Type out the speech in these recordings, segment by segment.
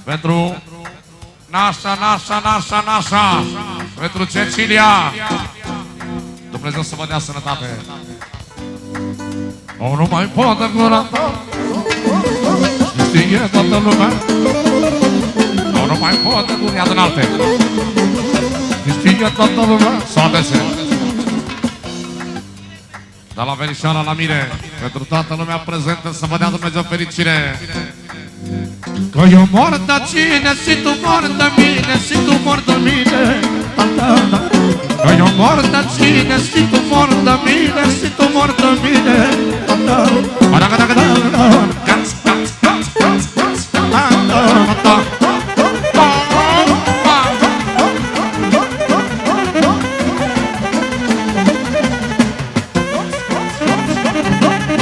Pentru Nașa, pentru Cecilia. Dumnezeu să vă dea sănătate. O, nu mai pot în gura ta, știe toată lumea. O, nu mai pot în gura, ia din alte. Știe toată lumea, să adese. De la verișoara la mine, pentru toată lumea prezentă, să vă dea Dumnezeu fericire. Că eu mor de cine și tu mor de mine, și tu mor de mine. Că eu mor de cine și tu mor de mine, și tu mor de mine.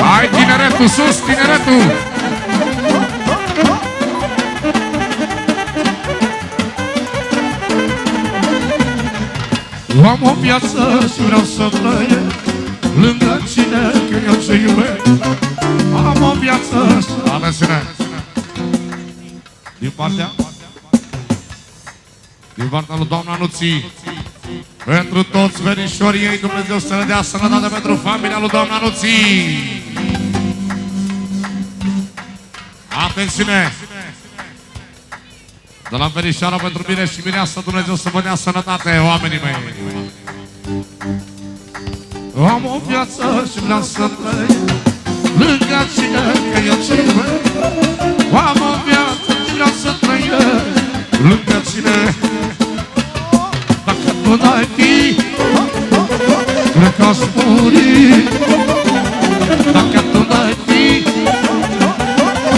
Hai tineretul, sus tineretul! Am o viață și vreau să trăiesc lângă cine că eu ce iubesc. Am o viață și... Atențiune! Din partea lui doamna Nuții, pentru toți verișorii ei, Dumnezeu să le dea sănătate, pentru familia lui doamna Nuții. Atențiune! De la verișoara pentru mine și mireasă, Dumnezeu să vă dea sănătate, oamenii mei. Am o viață și vreau să trăiesc lângă cine că eu ce iubesc. Am o viață și vreau să trăiesc lângă cine. Dacă tu n-ai fi, cred că aș muri. Dacă tu n-ai fi,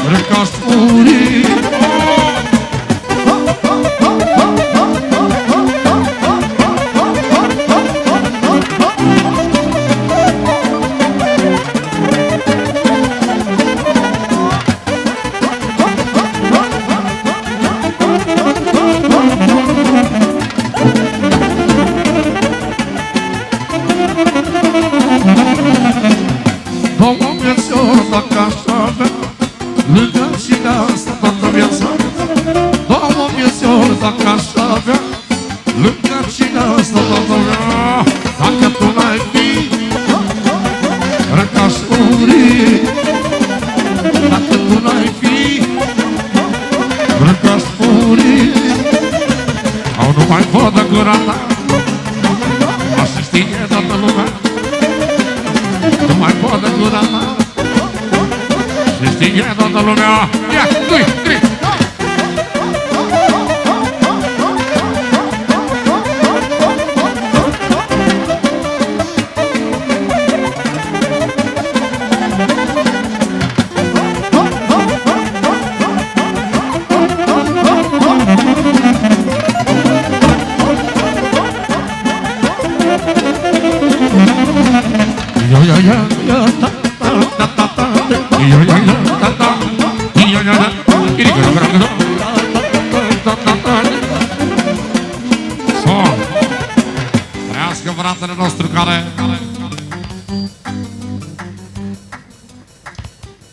cred că aș muri.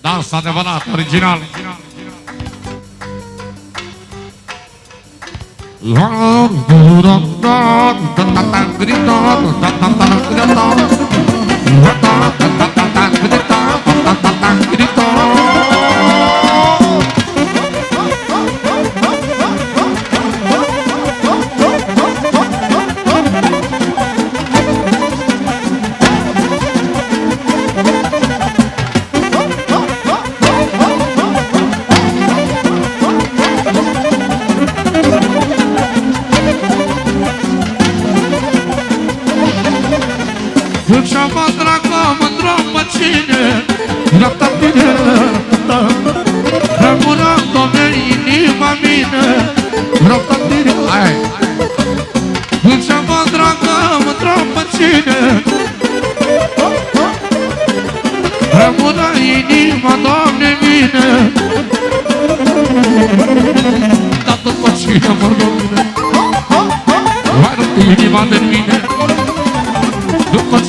Dans adevărat, original.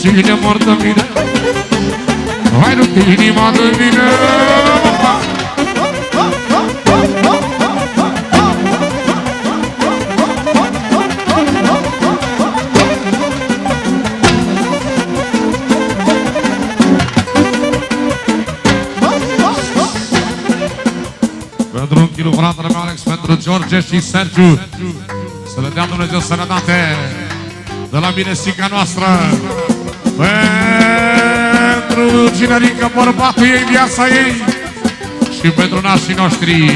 Cine mor de mine, hai nu inima de mine. Pentru un kilu fratele meu Alex, pentru George și Sergiu. Să le dea Dumnezeu sănătate de la minesica noastră. Pentru Ginerică, bărbatul ei, viața ei. Și pentru nașii noștri.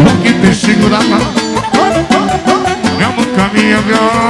Ochii te și gura ta, mi-a mâncat mie viața.